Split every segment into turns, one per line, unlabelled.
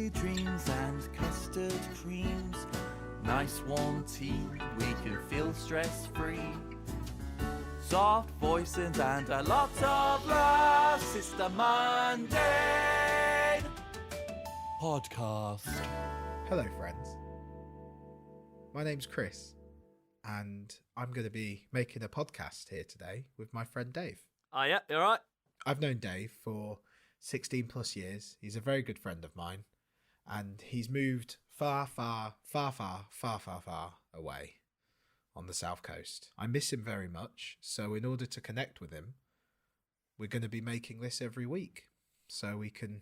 coffee dreams and custard creams. Nice warm tea, we can feel stress-free. Soft voices and a lot of laughs. It's the Monday podcast.
Hello, friends. My name's Chris, and I'm going to be making a podcast here today with my friend Dave.
Oh, yeah, you all right?
I've known Dave for 16 plus years. He's a very good friend of mine, and he's moved far away on the south coast. I miss him very much, so in order to connect with him, we're going to be making this every week so we can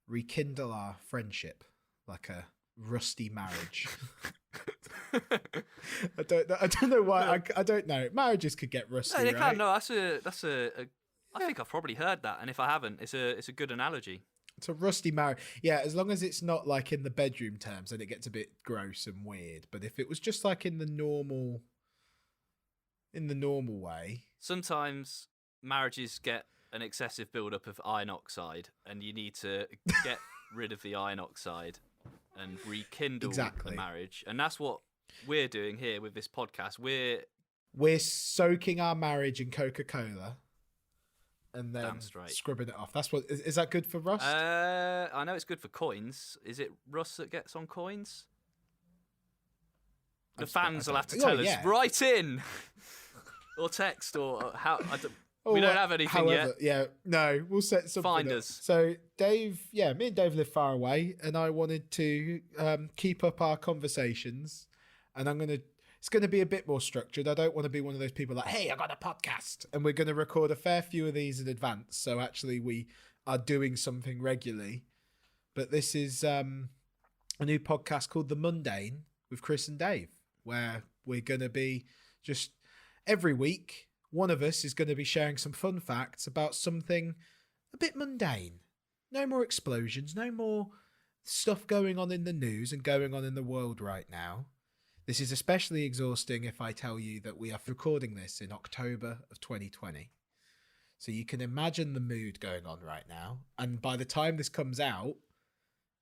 rekindle our friendship like a rusty marriage. I don't know why. I don't know. Marriages could get rusty.
No, they
right?
can. No, that's a I think I've probably heard that, and if I haven't, it's a good analogy.
It's a rusty marriage. Yeah, as long as it's not like in the bedroom terms, then it gets a bit gross and weird. But if it was just like in the normal way.
Sometimes marriages get an excessive build-up of iron oxide, and you need to get rid of the iron oxide and rekindle the marriage. And that's what we're doing here with this podcast.
We're soaking our marriage in Coca-Cola and then
straight
scrubbing it off. That's what is that good for rust?
I know it's good for coins. Is it rust that gets on coins? The fans will have to tell us. Write in or text or how. We don't have anything yet.
Yeah, no, we'll set something
Find
up.
us.
So Dave, me and Dave live far away, and I wanted to keep up our conversations, and it's going to be a bit more structured. I don't want to be one of those people like, hey, I got a podcast, and we're going to record a fair few of these in advance. So actually we are doing something regularly. But this is a new podcast called The Mundane with Chris and Dave, where we're going to be just every week, one of us is going to be sharing some fun facts about something a bit mundane. No more explosions, no more stuff going on in the news and going on in the world right now. This is especially exhausting if I tell you that we are recording this in October of 2020. So you can imagine the mood going on right now. And by the time this comes out,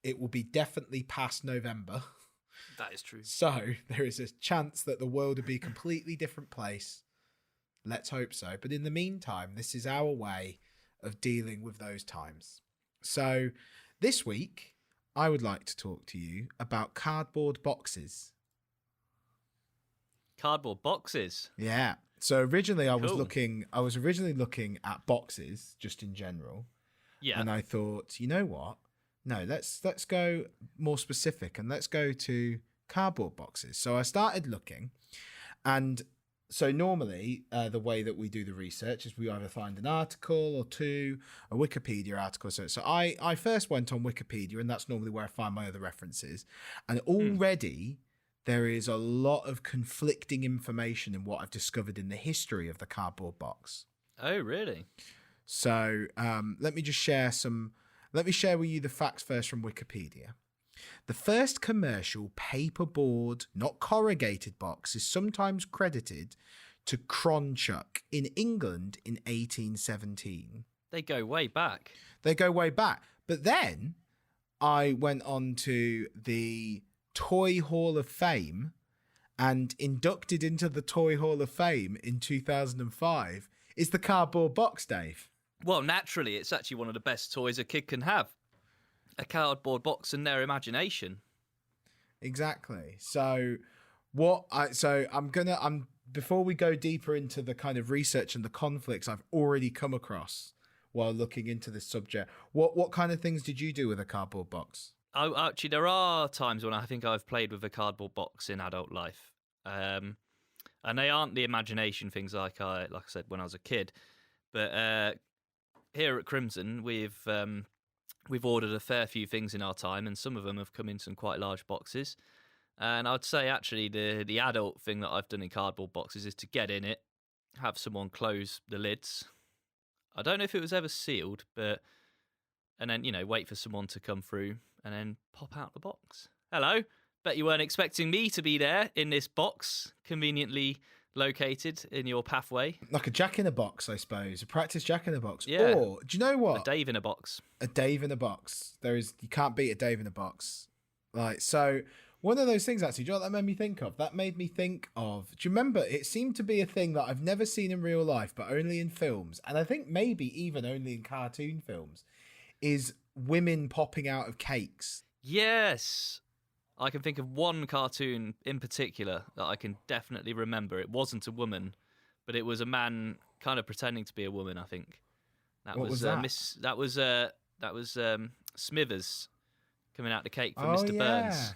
it will be definitely past November.
That is true.
So there is a chance that the world will be a completely different place. Let's hope so. But in the meantime, this is our way of dealing with those times. So this week, I would like to talk to you about cardboard boxes.
Cardboard boxes?
Yeah. So originally I was originally looking at boxes just in general.
Yeah.
And I thought, you know what? No, let's go more specific and let's go to cardboard boxes. So I started looking, and so normally the way that we do the research is we either find an article or two, a Wikipedia article. So I first went on Wikipedia, and that's normally where I find my other references. And already there is a lot of conflicting information in what I've discovered in the history of the cardboard box.
Oh, really?
So let me share with you the facts first from Wikipedia. The first commercial paperboard, not corrugated box, is sometimes credited to Cronchuck in England in 1817.
They go way back.
But then I went on to the Toy Hall of Fame, and inducted into the Toy Hall of Fame in 2005 is the cardboard box, Dave.
Well, naturally, it's actually one of the best toys a kid can have. A cardboard box and their imagination.
Exactly. So before we go deeper into the kind of research and the conflicts I've already come across while looking into this subject, what kind of things did you do with a cardboard box?
Oh, actually, there are times when I think I've played with a cardboard box in adult life, and they aren't the imagination things like I said when I was a kid. But here at Crimson, we've ordered a fair few things in our time, and some of them have come in some quite large boxes. And I'd say actually the adult thing that I've done in cardboard boxes is to get in it, have someone close the lids. I don't know if it was ever sealed, and then wait for someone to come through and then pop out the box. Hello, bet you weren't expecting me to be there in this box, conveniently located in your pathway?
Like a Jack in a Box, I suppose. A practice Jack in a Box.
Yeah.
Or, do you know what?
A Dave in a box.
A Dave in a Box. You can't beat a Dave in a Box. Like, so one of those things, actually, do you know what that made me think of? That made me think of, do you remember, it seemed to be a thing that I've never seen in real life, but only in films, and I think maybe even only in cartoon films, is women popping out of cakes.
Yes. I can think of one cartoon in particular that I can definitely remember. It wasn't a woman, but it was a man kind of pretending to be a woman, I think.
What was that?
That was Smithers coming out the cake for
Oh,
Mr.
yeah.
Burns.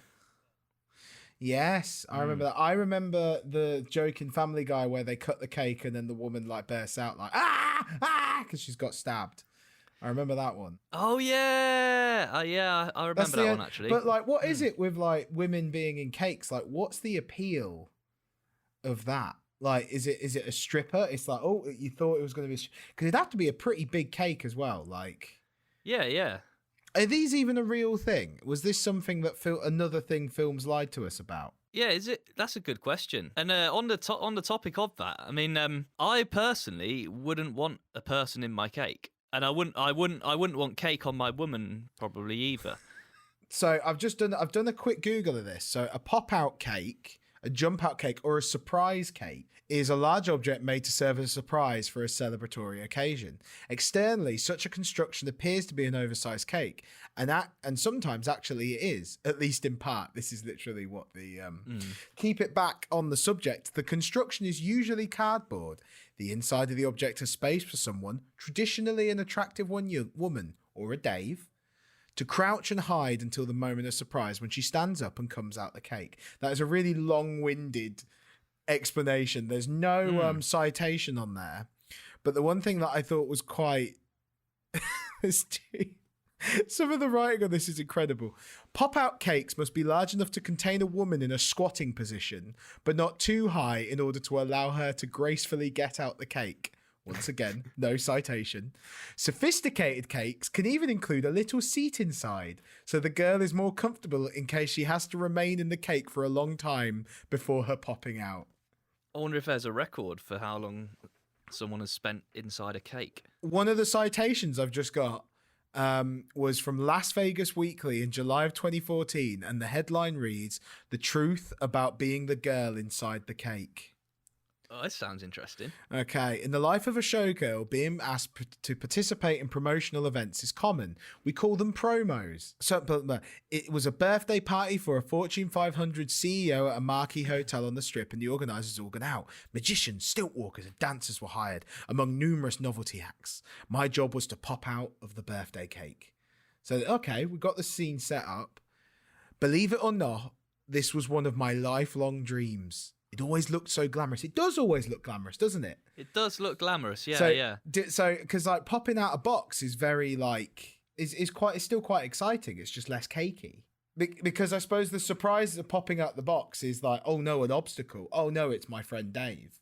Yes, I remember that. I remember the joke in Family Guy where they cut the cake and then the woman like bursts out like because she's got stabbed. I remember that one.
Oh yeah, yeah, I remember that one actually.
But like, what is it with like women being in cakes? Like, what's the appeal of that? Like, is it a stripper? It's like, oh, you thought it was going to be because it'd have to be a pretty big cake as well. Like,
yeah.
Are these even a real thing? Was this something that another thing films lied to us about?
Yeah, is it? That's a good question. And on the topic of that, I mean, I personally wouldn't want a person in my cake, and I wouldn't want cake on my woman probably either.
So I've done a quick Google of this. So a pop-out cake, a jump-out cake, or a surprise cake is a large object made to serve as a surprise for a celebratory occasion. Externally, such a construction appears to be an oversized cake, and sometimes actually it is, at least in part. This is literally what the keep it back on the subject. The construction is usually cardboard. The inside of the object has space for someone, traditionally an attractive woman or a Dave, to crouch and hide until the moment of surprise when she stands up and comes out the cake. That is a really long-winded explanation. There's no citation on there, but the one thing that I thought was quite some of the writing on this is incredible. Pop-out cakes must be large enough to contain a woman in a squatting position, but not too high in order to allow her to gracefully get out the cake. Once again, no citation. Sophisticated cakes can even include a little seat inside, so the girl is more comfortable in case she has to remain in the cake for a long time before her popping out.
I wonder if there's a record for how long someone has spent inside a cake.
One of the citations I've just got was from Las Vegas Weekly in July of 2014, and the headline reads, "The Truth About Being the Girl Inside the Cake."
Oh, that sounds interesting.
Okay. In the life of a showgirl, being asked to participate in promotional events is common. We call them promos. So, but it was a birthday party for a Fortune 500 CEO at a marquee hotel on the Strip, and the organisers all got out. Magicians, stilt walkers, and dancers were hired, among numerous novelty acts. My job was to pop out of the birthday cake. So, okay, we got the scene set up. Believe it or not, this was one of my lifelong dreams. It always looked so glamorous. It does always look glamorous, doesn't it?
It does look glamorous, yeah,
so,
yeah.
So, because like popping out a box is very like is still quite exciting. It's just less cakey. Because I suppose the surprise of popping out the box is like, oh no, an obstacle. Oh no, it's my friend Dave.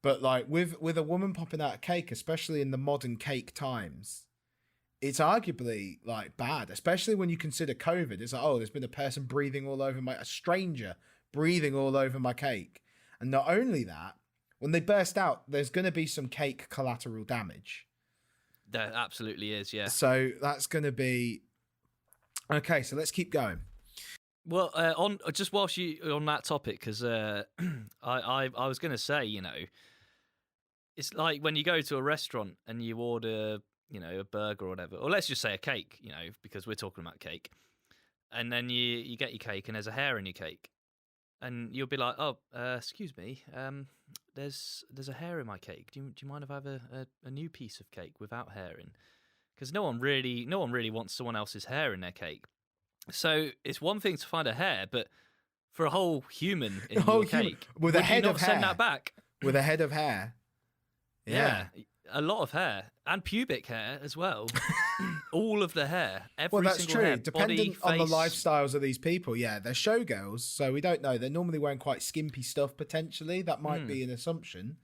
But like with a woman popping out a cake, especially in the modern cake times, it's arguably like bad, especially when you consider COVID. It's like, oh, there's been a person breathing all over a stranger breathing all over my cake. And not only that, when they burst out, there's going to be some cake collateral damage.
There absolutely is, yeah.
So that's going to be... Okay, so let's keep going.
Well, on just whilst you on that topic, because I was going to say, you know, it's like when you go to a restaurant and you order, you know, a burger or whatever, or let's just say a cake, you know, because we're talking about cake, and then you get your cake and there's a hair in your cake. And you'll be like, oh, excuse me, there's a hair in my cake. Do you mind if I have a new piece of cake without hair in? Because no one really wants someone else's hair in their cake. So it's one thing to find a hair, but for a whole human in your cake,
with a head of hair,
send that back
with a head of hair.
Yeah, a lot of hair and pubic hair as well. All of the hair.
Well, that's true.
Hair,
dependent
body,
on the
face.
lifestyles of these people, yeah, they're showgirls, so we don't know. They're normally wearing quite skimpy stuff. Potentially, that might be an assumption.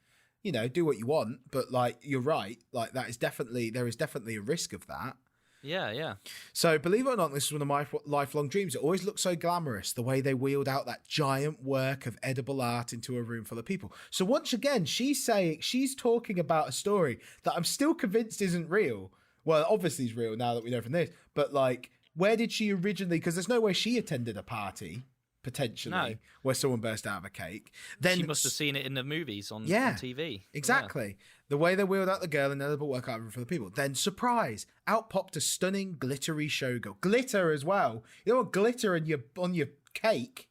You know, do what you want, but like you're right. Like there is definitely a risk of that.
Yeah.
So, believe it or not, this is one of my lifelong dreams. It always looked so glamorous, the way they wheeled out that giant work of edible art into a room full of people. So, once again, she's talking about a story that I'm still convinced isn't real. Well, obviously it's real now that we know from this. But, like, where did she originally... Because there's no way she attended a party, potentially, where someone burst out of a cake. Then
she must have seen it in the movies on TV.
Exactly. Yeah. The way they wheeled out the girl in the edible work out for the people. Then, surprise, out popped a stunning, glittery showgirl. Glitter as well. You don't want glitter on your cake.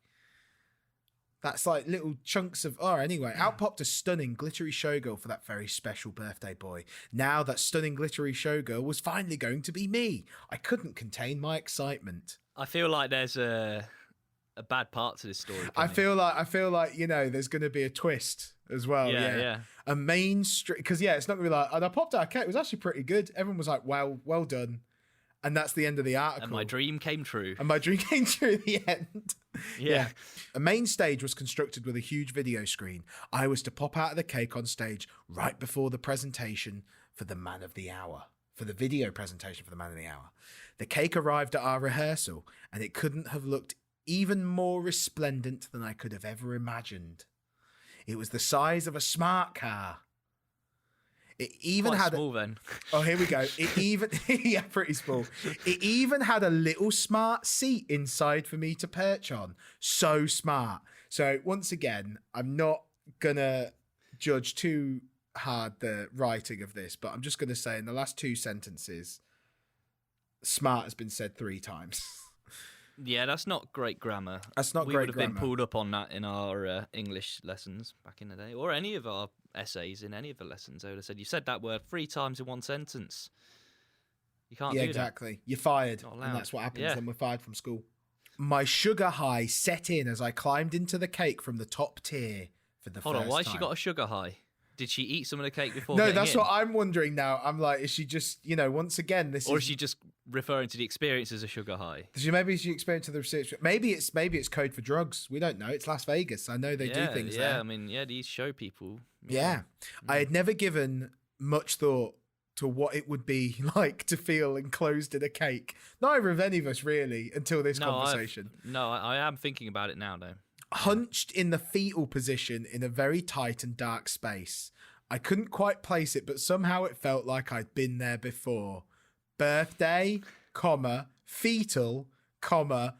That's like little chunks of... Oh, anyway, out popped a stunning, glittery showgirl for that very special birthday boy. Now that stunning, glittery showgirl was finally going to be me. I couldn't contain my excitement.
I feel like there's a bad part to this story.
I feel like there's going to be a twist as well. Yeah. A main street, because it's not going to be like, and I popped out a cake. It was actually pretty good. Everyone was like, well done. And that's the end of the article.
And my dream came true.
At the end. Yeah. A main stage was constructed with a huge video screen. I was to pop out of the cake on stage right before the presentation for the man of the hour. For the video presentation for the man of the hour. The cake arrived at our rehearsal, and it couldn't have looked even more resplendent than I could have ever imagined. It was the size of a smart car. It even had
small then.
Oh, here we go. It even pretty small. It even had a little smart seat inside for me to perch on. So smart. So once again, I'm not gonna judge too hard the writing of this, but I'm just gonna say in the last 2 sentences, smart has been said 3 times.
Yeah, that's not great grammar.
That's not
we
great
would have
grammar.
been pulled up on that in our English lessons back in the day, or any of our essays in any of the lessons. They would have said, you said that word 3 times in 1 sentence. You can't do that.
Exactly. You're fired. And that's what happens when we're fired from school. My sugar high set in as I climbed into the cake from the top tier for the first time.
Hold on, why has she got a sugar high? Did she eat some of the cake before?
No, that's what I'm wondering now. I'm like, is she just, once again,
or is she just referring to the experience as a sugar high?
Maybe she experienced the research. Maybe it's code for drugs. We don't know. It's Las Vegas. I know they do things there.
Yeah, I mean, these show people.
Yeah. I had never given much thought to what it would be like to feel enclosed in a cake. Neither of any of us really until this conversation.
I am thinking about it now, though.
Hunched in the fetal position in a very tight and dark space. I couldn't quite place it, but somehow it felt like I'd been there before. Birthday, comma, fetal, comma,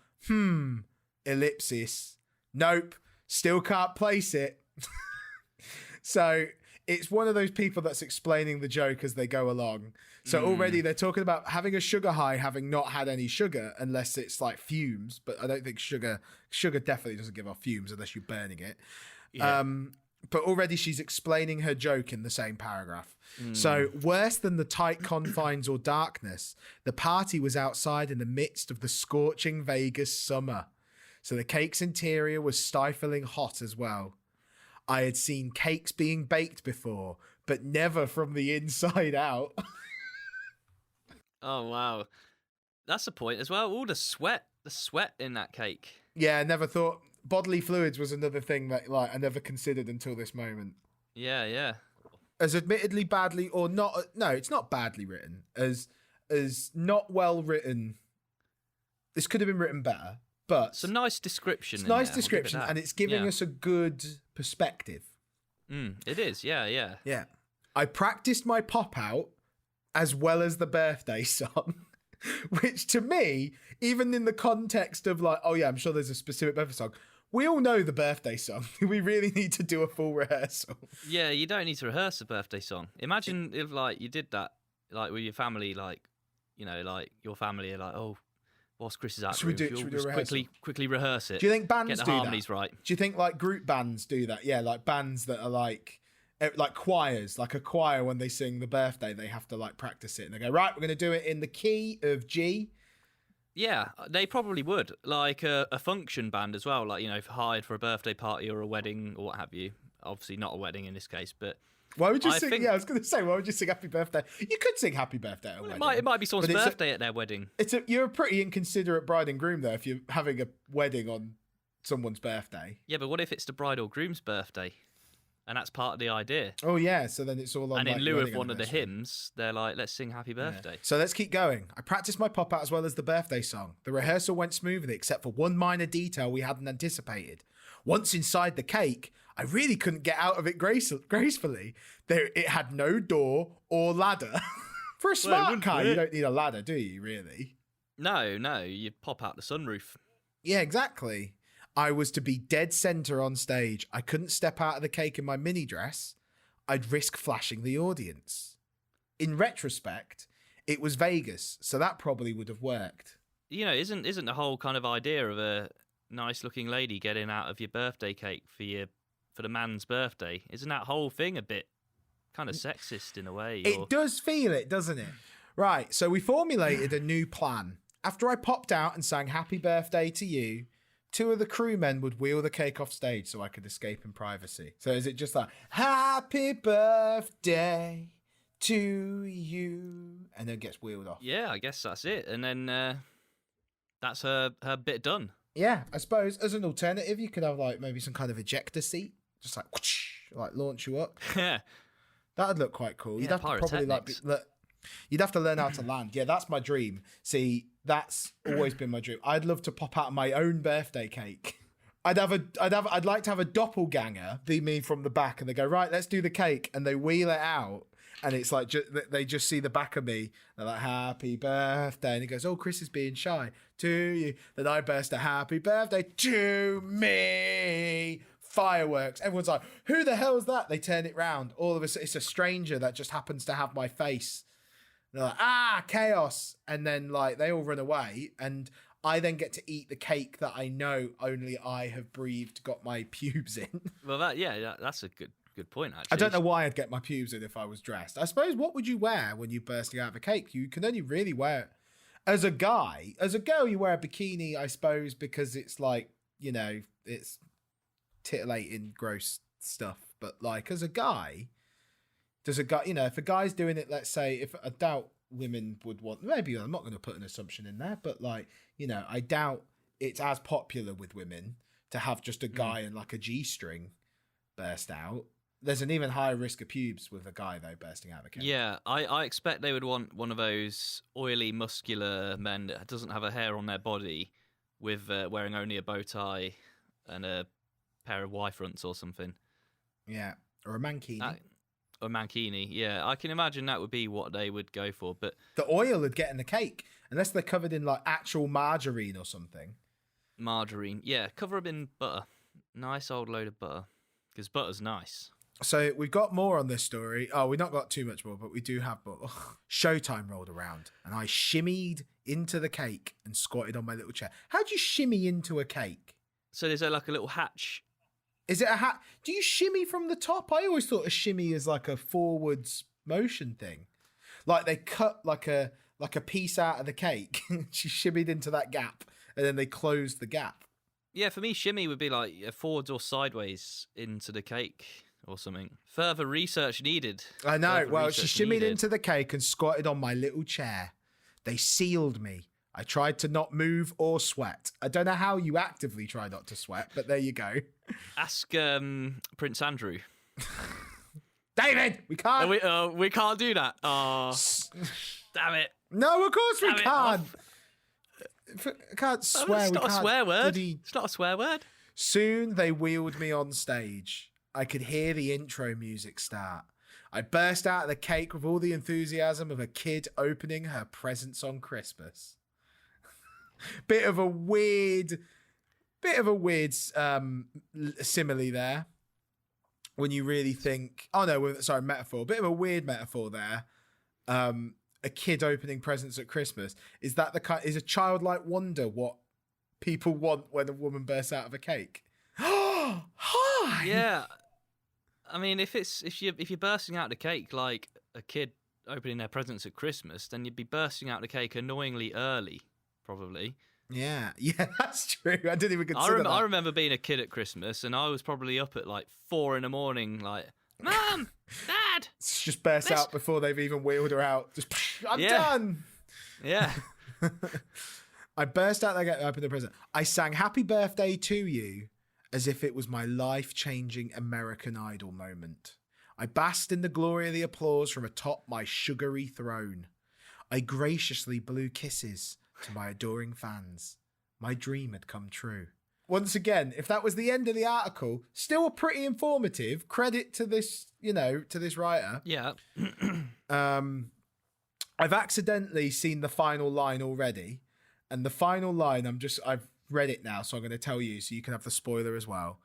ellipsis. Nope, still can't place it. So it's one of those people that's explaining the joke as they go along. So already they're talking about having a sugar high, having not had any sugar, unless it's like fumes. But I don't think sugar definitely doesn't give off fumes unless you're burning it. Yeah. But already she's explaining her joke in the same paragraph. So worse than the tight confines or darkness, the party was outside in the midst of the scorching Vegas summer. So the cake's interior was stifling hot as well. I had seen cakes being baked before, but never from the inside out.
Oh, wow. That's the point as well. All the sweat in that cake.
Yeah, I never thought bodily fluids was another thing that I never considered until this moment.
Yeah.
As admittedly badly or not, no, it's not badly written. As not well written. This could have been written better, but
it's a nice description.
It's a nice description, and it's giving us a good perspective.
It is, yeah.
Yeah. I practiced my pop out as well as the birthday song, which to me, even in the context of like, oh yeah, I'm sure there's a specific birthday song. We all know the birthday song. We really need to do a full rehearsal.
Yeah, you don't need to rehearse a birthday song. Imagine if you did that with your family, your family are like, oh, whilst Chris is out,
should we do a rehearsal?
Quickly rehearse it.
Do you think bands
get the
do
harmonies
that?
right?
Do you think group bands do that? Yeah, like bands that are like choirs, like a choir when they sing the birthday, they have to practice it and they go, right, we're going to do it in the key of G.
Yeah, they probably would. Like a function band as well, hired for a birthday party or a wedding or what have you. Obviously not a wedding in this case, but
why would you sing? I was going to say, why would you sing Happy Birthday? You could sing Happy Birthday at a wedding.
It might be someone's birthday at their wedding.
You're a pretty inconsiderate bride and groom, though, if you're having a wedding on someone's birthday.
Yeah, but what if it's the bride or groom's birthday? And that's part of the idea.
Oh yeah, so then it's all on.
And in
like,
lieu of
wedding
one of the
anniversary.
hymns, they're like, let's sing happy birthday.
So let's keep going. I practiced my pop out as well as the birthday song. The rehearsal went smoothly, except for one minor detail we hadn't anticipated. Once inside the cake, I really couldn't get out of it gracefully. It had no door or ladder. For a smart car, you don't need a ladder, do you, really?
No, you pop out the sunroof.
Yeah, exactly. I was to be dead center on stage. I couldn't step out of the cake in my mini dress. I'd risk flashing the audience. In retrospect, it was Vegas, so that probably would have worked.
You know, isn't the whole kind of idea of a nice looking lady getting out of your birthday cake for the man's birthday? Isn't that whole thing a bit kind of sexist in a way?
It does feel it, doesn't it? Right, so we formulated a new plan. After I popped out and sang happy birthday to you, 2 of the crewmen would wheel the cake off stage so I could escape in privacy. So is it just like, happy birthday to you, and then gets wheeled off?
Yeah, I guess that's it. And then that's her bit done.
Yeah, I suppose as an alternative, you could have like maybe some kind of ejector seat, just like whoosh, like launch you up.
Yeah.
That'd look quite cool. You'd
Yeah,
have to probably like you'd have to learn how to land. Yeah, that's my dream. See, that's always been my dream. I'd love to pop out my own birthday cake. I'd like to have a doppelganger be me from the back, and they go, right, let's do the cake, and they wheel it out, and it's like they just see the back of me. They're like, happy birthday, and he goes, oh, Chris is being shy to you. Then I burst a happy birthday to me. Fireworks. Everyone's like, who the hell is that? They turn it round. All of a sudden, it's a stranger that just happens to have my face. They're like, chaos. And then like they all run away, and I then get to eat the cake that I know only I have breathed, got my pubes in.
Well, that's a good point, actually.
I don't know why I'd get my pubes in if I was dressed. I suppose, what would you wear when you're bursting out of a cake? You can only really wear it as a guy. As a girl, you wear a bikini, I suppose, because it's like, you know, it's titillating, gross stuff. But like as a guy, does a guy, you know, if a guy's doing it, let's say, if I doubt women would want, maybe I'm not going to put an assumption in there, but like, you know, I doubt it's as popular with women to have just a guy in like a G-string burst out. There's an even higher risk of pubes with a guy though bursting out of a cake.
Yeah, I expect they would want one of those oily, muscular men that doesn't have a hair on their body, with wearing only a bow tie and a pair of Y fronts or something.
Yeah, or a mankini.
Or mankini, yeah. I can imagine that would be what they would go for, but
the oil would get in the cake, unless they're covered in like actual margarine or something.
Margarine, yeah. Cover them in butter. Nice old load of butter, because butter's nice.
So we've got more on this story. Oh, we've not got too much more, but we do have more. Showtime rolled around, and I shimmied into the cake and squatted on my little chair. How do you shimmy into a cake?
So there's like a little hatch.
Is it a hat? Do you shimmy from the top? I always thought a shimmy is like a forwards motion thing. Like they cut like a piece out of the cake. She shimmied into that gap, and then they closed the gap.
Yeah, for me, shimmy would be like forwards or sideways into the cake or something. Further research needed.
I know. Well, she shimmied into the cake and squatted on my little chair. They sealed me. I tried to not move or sweat. I don't know how you actively try not to sweat, but there you go.
Ask Prince Andrew.
David, we can't.
We can't do that. Oh, damn it.
No, of course we can't. I can't swear.
It's not a swear word. It's not a swear word.
Soon they wheeled me on stage. I could hear the intro music start. I burst out of the cake with all the enthusiasm of a kid opening her presents on Christmas. Bit of a weird simile there. When you really think, metaphor. Bit of a weird metaphor there. A kid opening presents at Christmas. Is a childlike wonder what people want when a woman bursts out of a cake? Hi.
Yeah. I mean, if you're bursting out the cake like a kid opening their presents at Christmas, then you'd be bursting out the cake annoyingly early, probably.
Yeah, that's true. I didn't even consider that.
I remember being a kid at Christmas, and I was probably up at like 4 a.m, like, Mum, Dad.
It's just burst out before they've even wheeled her out. Just, I'm done.
Yeah.
I burst out there, opened the present. I sang "Happy Birthday to You," as if it was my life-changing American Idol moment. I basked in the glory of the applause from atop my sugary throne. I graciously blew kisses to my adoring fans. My dream had come true. Once again, if that was the end of the article, still pretty informative. Credit to this, to this writer.
Yeah.
I've accidentally seen the final line already. And the final line, I've read it now, so I'm going to tell you so you can have the spoiler as well.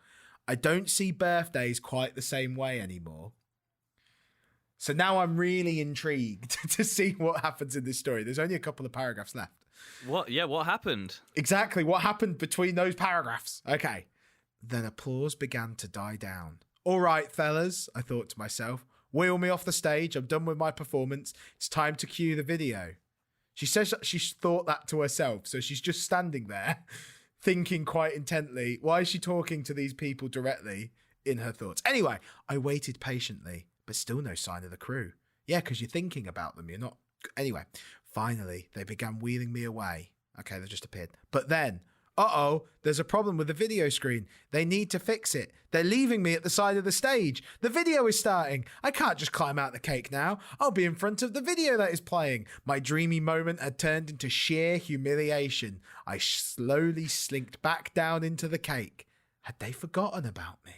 I don't see birthdays quite the same way anymore. So now I'm really intrigued to see what happens in this story. There's only a couple of paragraphs left.
What? Yeah, what happened?
Exactly what happened between those paragraphs. Okay. Then applause began to die down. All right, fellas, I thought to myself. Wheel me off the stage. I'm done with my performance. It's time to cue the video. She says she thought that to herself. So she's just standing there thinking quite intently. Why is she talking to these people directly in her thoughts? Anyway, I waited patiently, but still no sign of the crew. Yeah, because you're thinking about them. You're not. Anyway, finally, they began wheeling me away. Okay, they just appeared. But then, there's a problem with the video screen. They need to fix it. They're leaving me at the side of the stage. The video is starting. I can't just climb out the cake now. I'll be in front of the video that is playing. My dreamy moment had turned into sheer humiliation. I slowly slinked back down into the cake. Had they forgotten about me?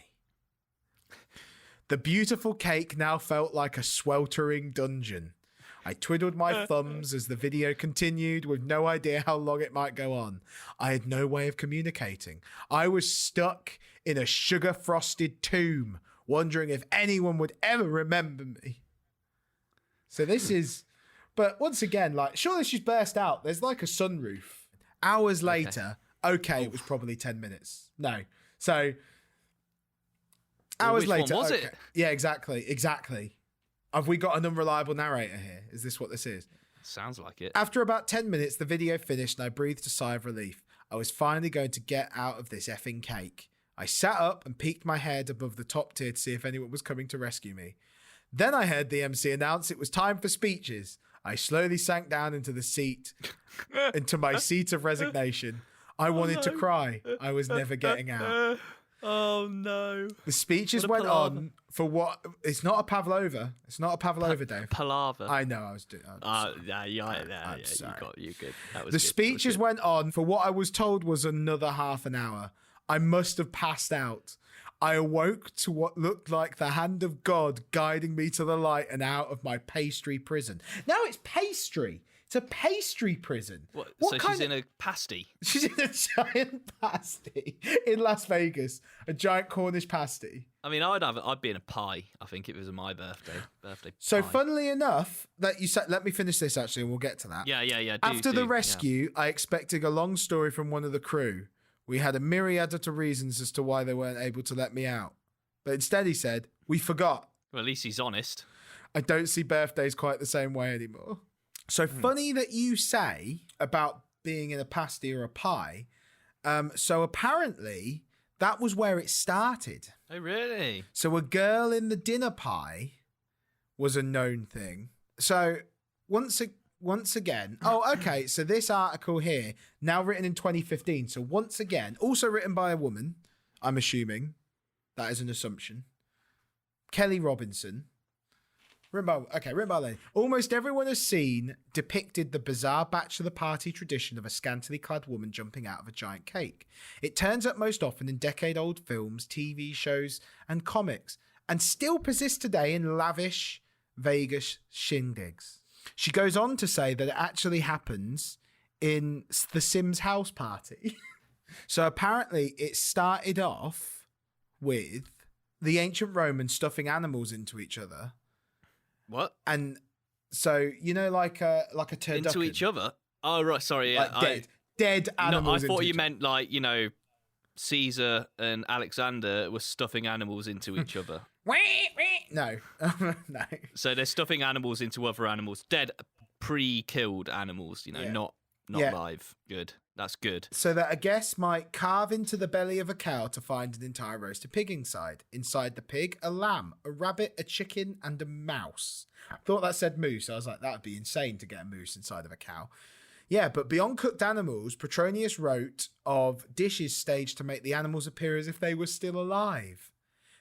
The beautiful cake now felt like a sweltering dungeon. I twiddled my thumbs as the video continued with no idea how long it might go on. I had no way of communicating. I was stuck in a sugar-frosted tomb, wondering if anyone would ever remember me. So this is... But once again, surely she's burst out. There's like a sunroof. Hours later, it was probably 10 minutes. No. So... Hours later.
One was it?
Yeah, exactly. Have we got an unreliable narrator here? Is this what this is?
Sounds like it.
After about 10 minutes, the video finished and I breathed a sigh of relief. I was finally going to get out of this effing cake. I sat up and peeked my head above the top tier to see if anyone was coming to rescue me. Then I heard the MC announce it was time for speeches. I slowly sank down into my seat of resignation. I wanted to cry. I was never getting out.
Oh no.
The speeches went on for what? It's not a pavlova. It's not a pavlova, Dave.
Palaver.
I know. I was doing.
I'm sorry. You good. That was
the
good.
speeches went on for what I was told was another half an hour. I must have passed out. I awoke to what looked like the hand of God guiding me to the light and out of my pastry prison. Now it's pastry. It's a pastry prison.
What so she's in a pasty?
She's in a giant pasty in Las Vegas. A giant Cornish pasty.
I mean, I'd be in a pie, I think, if it was my birthday
So
pie.
funnily enough, that you said, let me finish this actually and we'll get to that.
Yeah.
After the rescue, I expected a long story from one of the crew. We had a myriad of reasons as to why they weren't able to let me out. But instead he said, we forgot.
Well, at least he's honest.
I don't see birthdays quite the same way anymore. So funny that you say about being in a pasty or a pie. So apparently that was where it started.
Oh, really?
So a girl in the dinner pie was a known thing. So once again, okay. So this article here, now written in 2015. So once again, also written by a woman, I'm assuming. That is an assumption. Kelly Robinson. Written by a lady. Almost everyone has seen depicted the bizarre bachelor party tradition of a scantily clad woman jumping out of a giant cake. It turns up most often in decade-old films, TV shows, and comics, and still persists today in lavish Vegas shindigs. She goes on to say that it actually happens in the Sims house party. So apparently it started off with the ancient Romans stuffing animals into each other.
What?
And so, like a turducken.
Into each other? Oh, right. Sorry. Yeah,
dead animals.
No, I thought you meant Caesar and Alexander were stuffing animals into each other.
No. No.
So they're stuffing animals into other animals. Dead, pre-killed animals, not live. Good. That's good.
So that a guest might carve into the belly of a cow to find an entire roasted pig inside. Inside the pig, a lamb, a rabbit, a chicken, and a mouse. I thought that said moose. I was like, that would be insane to get a moose inside of a cow. Yeah, but beyond cooked animals, Petronius wrote of dishes staged to make the animals appear as if they were still alive.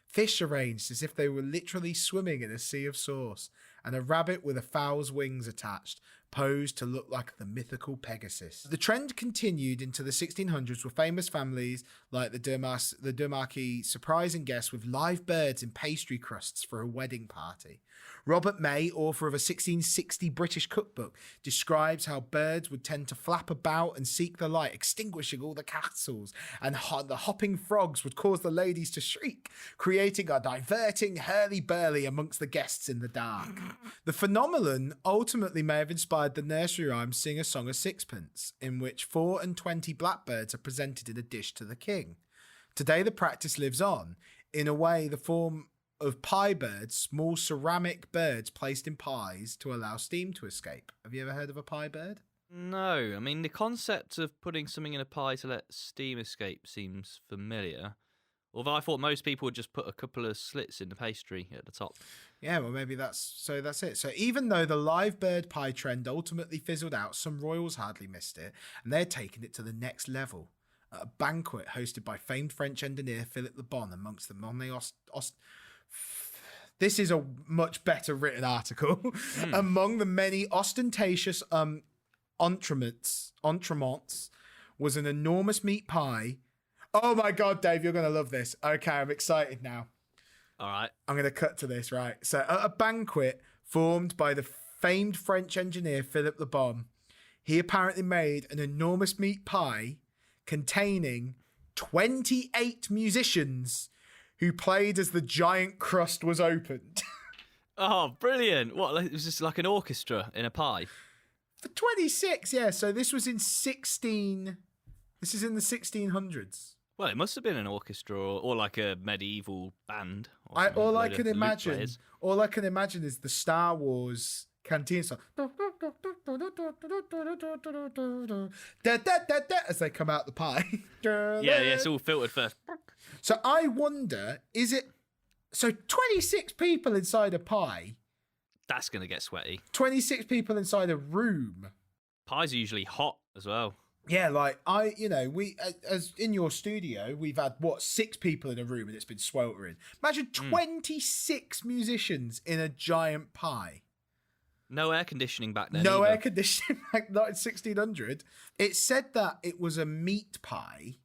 Fish arranged as if they were literally swimming in a sea of sauce, and a rabbit with a fowl's wings attached, posed to look like the mythical Pegasus. The trend continued into the 1600s with famous families like the Dermarki surprising guests with live birds in pastry crusts for a wedding party. Robert May, author of a 1660 British cookbook, describes how birds would tend to flap about and seek the light, extinguishing all the castles, and the hopping frogs would cause the ladies to shriek, creating a diverting hurly-burly amongst the guests in the dark. The phenomenon ultimately may have inspired the nursery rhyme Sing a Song of Sixpence, in which 24 blackbirds are presented in a dish to the king. Today the practice lives on, in a way the form of pie birds, small ceramic birds placed in pies to allow steam to escape. Have you ever heard of a pie bird?
No, I mean, the concept of putting something in a pie to let steam escape seems familiar. Although I thought most people would just put a couple of slits in the pastry at the top.
Yeah, well, maybe that's it. So even though the live bird pie trend ultimately fizzled out, some royals hardly missed it, and they're taking it to the next level. At a banquet hosted by famed French engineer Philip Le Bon amongst the Monet This is a much better written article. Among the many ostentatious entremets was an enormous meat pie. Oh my God, Dave, you're going to love this. Okay, I'm excited now.
All right.
I'm going to cut to this, right? So at a banquet formed by the famed French engineer Philip Le Bon, he apparently made an enormous meat pie containing 28 musicians who played as the giant crust was opened.
Oh, brilliant. What, it was just like an orchestra in a pie?
For 26, yeah. So this was in This is in the 1600s.
Well, it must have been an orchestra or like a medieval band.
All I can imagine is the Star Wars canteen song. As they come out the pie.
Yeah, it's all filtered first.
So I wonder, is it... So 26 people inside a pie.
That's going to get sweaty.
26 people inside a room.
Pies are usually hot as well.
Yeah, like we as in your studio, we've had 6 people in a room and it's been sweltering. Imagine 26 musicians in a giant pie.
No air conditioning back then.
No
either.
air conditioning back not in 1600. It said that it was a meat pie,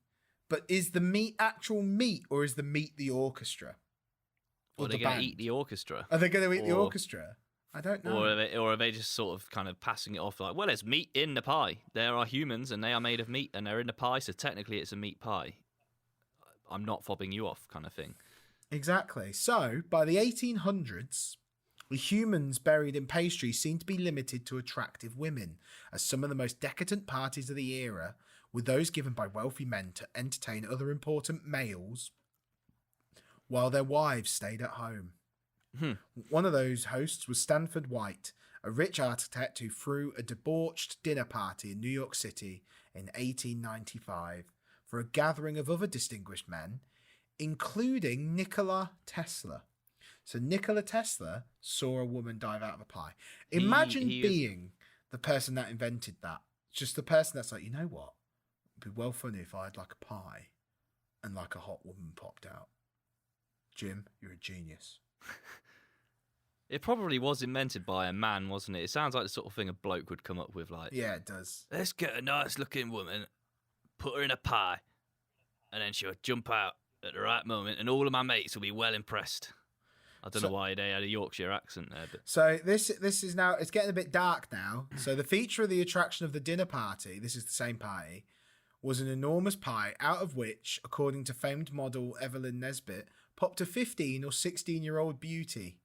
but is the meat actual meat or is the meat the orchestra?
Or are they going to eat the orchestra?
Are they going to eat the orchestra? I don't know.
Or are they just sort of kind of passing it off like, well, there's meat in the pie. There are humans and they are made of meat and they're in the pie, so technically it's a meat pie. I'm not fobbing you off kind of thing.
Exactly. So, by the 1800s, the humans buried in pastry seemed to be limited to attractive women, as some of the most decadent parties of the era were those given by wealthy men to entertain other important males while their wives stayed at home. One of those hosts was Stanford White, a rich architect who threw a debauched dinner party in New York City in 1895 for a gathering of other distinguished men, including Nikola Tesla. So Nikola Tesla saw a woman dive out of a pie. Imagine being the person that invented that. Just the person that's like, you know what? It'd be well funny if I had like a pie and like a hot woman popped out. Jim, you're a genius.
It probably was invented by a man, wasn't it? It sounds like the sort of thing a bloke would come up with. Like,
yeah, it does.
Let's get a nice-looking woman, put her in a pie, and then she'll jump out at the right moment, and all of my mates will be well impressed. I don't know why they had a Yorkshire accent there. But...
So this is now, it's getting a bit dark now. So the feature of the attraction of the dinner party, this is the same party, was an enormous pie, out of which, according to famed model Evelyn Nesbit, popped a 15 or 16-year-old beauty,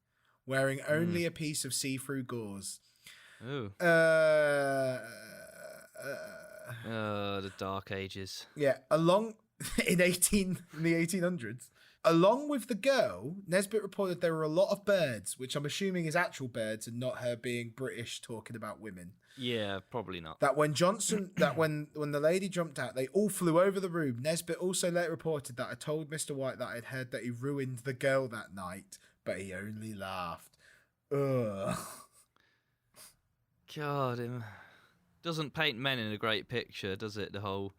wearing only a piece of see-through gauze.
Ooh.
The
Dark Ages.
Yeah, in the 1800s. Along with the girl, Nesbit reported there were a lot of birds, which I'm assuming is actual birds and not her being British talking about women.
Yeah, probably not.
That when the lady jumped out, they all flew over the room. Nesbit also later reported that I told Mr. White that I'd heard that he ruined the girl that night, but he only laughed. Ugh.
God, doesn't paint men in a great picture, does it? The whole.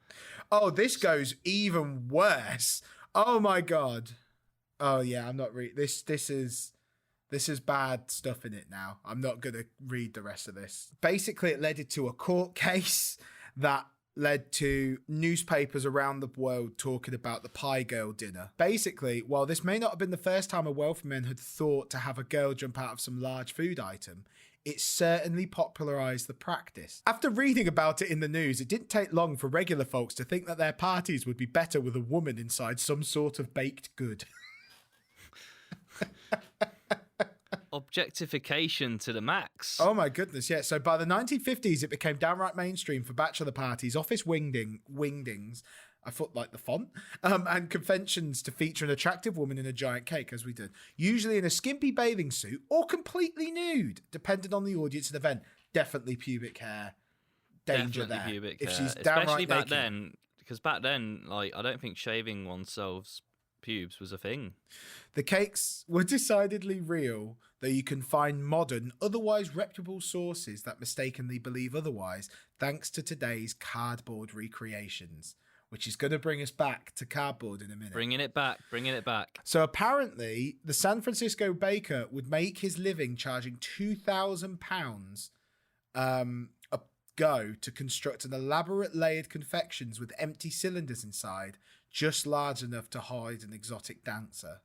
Oh, this goes even worse. Oh my god. Oh yeah, I'm not this is bad stuff in it now. I'm not going to read the rest of this. Basically, it led to a court case that led to newspapers around the world talking about the Pie Girl dinner. Basically, while this may not have been the first time a wealthy man had thought to have a girl jump out of some large food item, it certainly popularised the practice. After reading about it in the news, it didn't take long for regular folks to think that their parties would be better with a woman inside some sort of baked good.
Objectification to the max.
Oh my goodness, yeah. So by the 1950s, it became downright mainstream for bachelor parties, office wingdings, I thought like the font, and conventions to feature an attractive woman in a giant cake, as we did, usually in a skimpy bathing suit or completely nude, depending on the audience and event. Definitely pubic hair. Danger
Definitely
there.
pubic
if
hair.
she's downright
Especially back
naked.
then, because back then, like, I don't think shaving oneself's pubes was a thing.
The cakes were decidedly real, though you can find modern, otherwise reputable sources that mistakenly believe otherwise, thanks to today's cardboard recreations, which is going to bring us back to cardboard in a minute.
Bringing it back.
So apparently, the San Francisco baker would make his living charging £2,000 a go to construct an elaborate layered confections with empty cylinders inside, just large enough to hide an exotic dancer.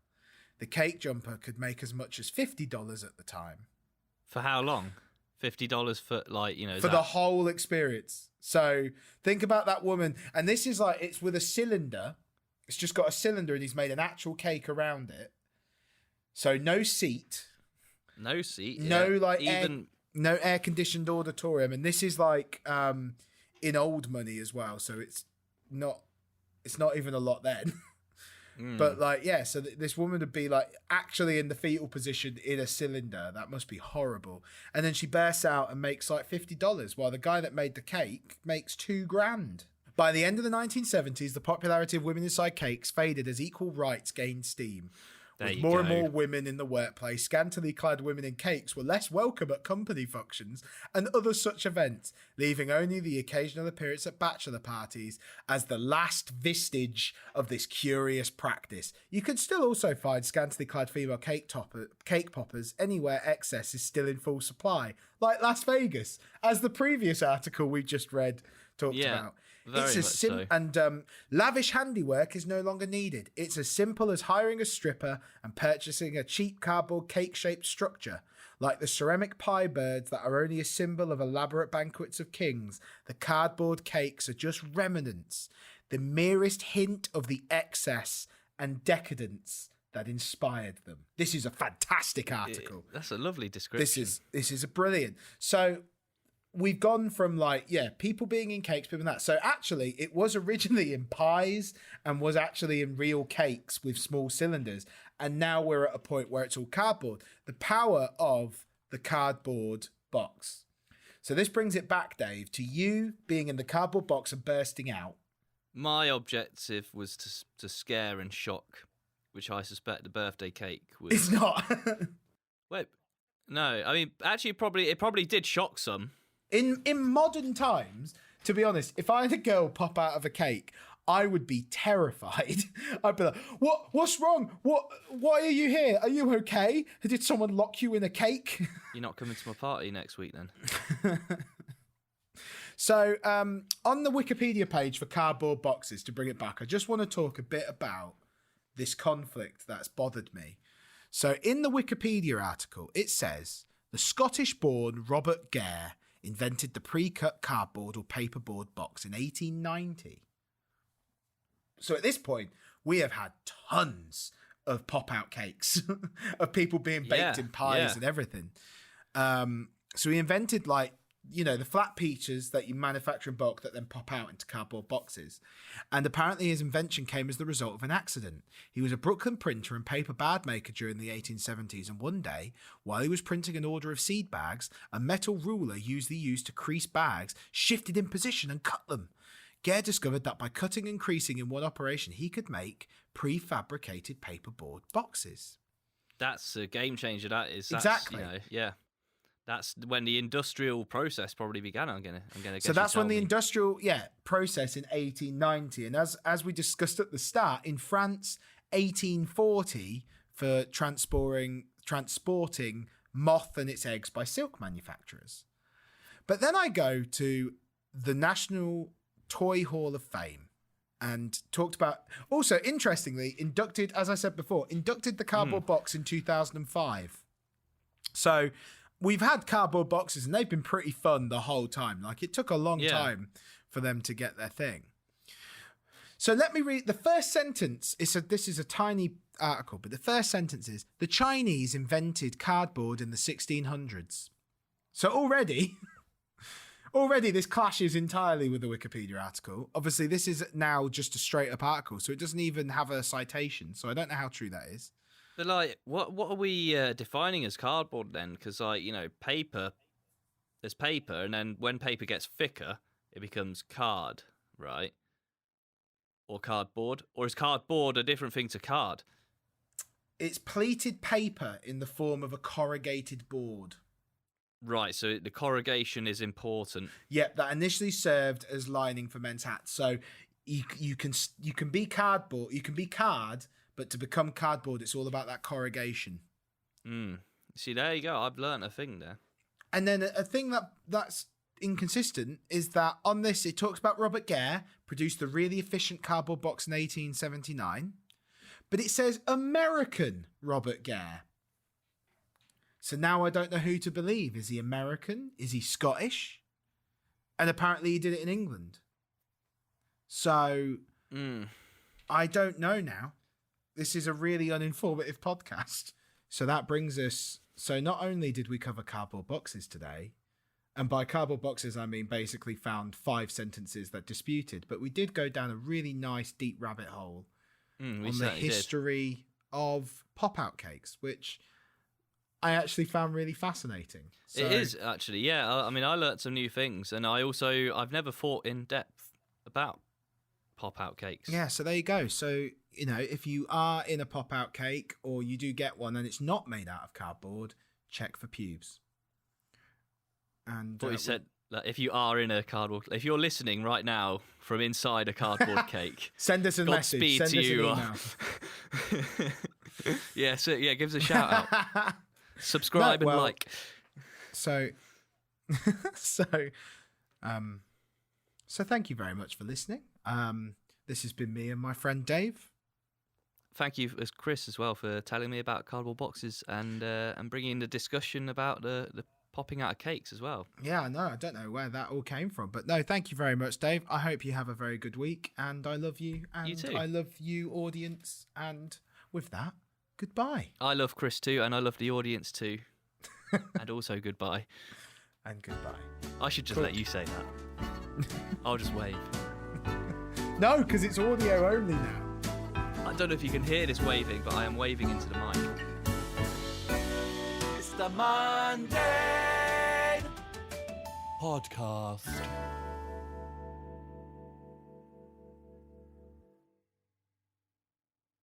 The cake jumper could make as much as $50 at the time.
For how long? $50 for, like, you know...
For the whole experience. So think about that woman. And this is like, it's with a cylinder. It's just got a cylinder and he's made an actual cake around it. So no seat.
No seat.
No,
yeah.
like,
even...
no air-conditioned auditorium. And this is like in old money as well. So it's not even a lot then. But like, yeah, so this woman would be like actually in the fetal position in a cylinder. That must be horrible. And then she bursts out and makes like $50, while the guy that made the cake makes $2,000. By the end of the 1970s, the popularity of women inside cakes faded as equal rights gained steam. With more and more women in the workplace, scantily clad women in cakes were less welcome at company functions and other such events, leaving only the occasional appearance at bachelor parties as the last vestige of this curious practice. You can still also find scantily clad female cake poppers anywhere excess is still in full supply, like Las Vegas, as the previous article we just read talked about.
Very much so.
And lavish handiwork is no longer needed. It's as simple as hiring a stripper and purchasing a cheap cardboard cake-shaped structure. Like the ceramic pie birds that are only a symbol of elaborate banquets of kings, the cardboard cakes are just remnants, the merest hint of the excess and decadence that inspired them. This is a fantastic article.
That's a lovely description.
This is a brilliant. So we've gone from like, yeah, people being in cakes, people in that. So actually, it was originally in pies and was actually in real cakes with small cylinders. And now we're at a point where it's all cardboard. The power of the cardboard box. So this brings it back, Dave, to you being in the cardboard box and bursting out.
My objective was to scare and shock, which I suspect the birthday cake was.
It's not.
Wait, no. I mean, actually, it probably did shock some.
In modern times, to be honest, if I had a girl pop out of a cake, I would be terrified. I'd be like, what's wrong? Why are you here? Are you okay? Did someone lock you in a cake?
You're not coming to my party next week then?
So on the Wikipedia page for cardboard boxes, to bring it back, I just want to talk a bit about this conflict that's bothered me. So in the Wikipedia article, it says, the Scottish-born Robert Gare invented the pre-cut cardboard or paperboard box in 1890. So at this point, we have had tons of pop-out cakes of people being baked in pies and everything. So he invented, like, you know, the flat peaches that you manufacture in bulk that then pop out into cardboard boxes. And apparently his invention came as the result of an accident. He was a Brooklyn printer and paper bag maker during the 1870s, and one day, while he was printing an order of seed bags, a metal ruler usually used to crease bags shifted in position and cut them. Gare discovered that by cutting and creasing in one operation, he could make prefabricated paperboard boxes.
That's a game changer, that is.
Exactly.
You know, yeah. That's when the industrial process probably began. I'm gonna guess.
So that's when the
industrial.
industrial process in 1890, and as we discussed at the start, in France, 1840 for transporting moth and its eggs by silk manufacturers. But then I go to the National Toy Hall of Fame and talked about, also interestingly, inducted, as I said before, inducted the cardboard box in 2005. So we've had cardboard boxes and they've been pretty fun the whole time. Like, it took a long time for them to get their thing. So let me read the first sentence. This is a tiny article, but the first sentence is, the Chinese invented cardboard in the 1600s. So already this clashes entirely with the Wikipedia article. Obviously, this is now just a straight up article, so it doesn't even have a citation. So I don't know how true that is.
But like, what are we defining as cardboard then? Because paper, there's paper, and then when paper gets thicker, it becomes card, right? Or cardboard, or is cardboard a different thing to card?
It's pleated paper in the form of a corrugated board.
Right, so the corrugation is important.
Yep, that initially served as lining for men's hats. So you can be cardboard, you can be card, but to become cardboard, it's all about that corrugation.
See, there you go. I've learnt a thing there.
And then a thing that's inconsistent is that on this, it talks about Robert Gare produced the really efficient cardboard box in 1879, but it says American Robert Gare. So now I don't know who to believe. Is he American? Is he Scottish? And apparently he did it in England. So I don't know now. This is a really uninformative podcast. So that brings us... So not only did we cover cardboard boxes today, and by cardboard boxes I mean basically found 5 sentences that disputed, but we did go down a really nice deep rabbit hole on the history of pop-out cakes, which I actually found really fascinating. So,
it is actually, yeah. I mean, I learnt some new things, and I've never thought in depth about pop-out cakes.
Yeah, so there you go. So, if you are in a pop-out cake or you do get one and it's not made out of cardboard, check for pubes. And
what you said, like, if you are in a cardboard, if you're listening right now from inside a cardboard cake,
send us a message.
Godspeed
Send
to
us
you.
an email.
Give us a shout out. Subscribe and like.
So thank you very much for listening. This has been me and my friend Dave.
Thank you, as Chris, as well, for telling me about cardboard boxes and bringing the discussion about the popping out of cakes as well.
Yeah, no, I don't know where that all came from, but no, thank you very much, Dave. I hope you have a very good week, and I love you, and
you too.
I love you, audience, and with that, goodbye.
I love Chris too, and I love the audience too, and also goodbye.
And goodbye.
I should just let you say that. I'll just wave.
No, because it's audio only now.
I don't know if you can hear this waving, but I am waving into the mic.
It's the Monday Podcast.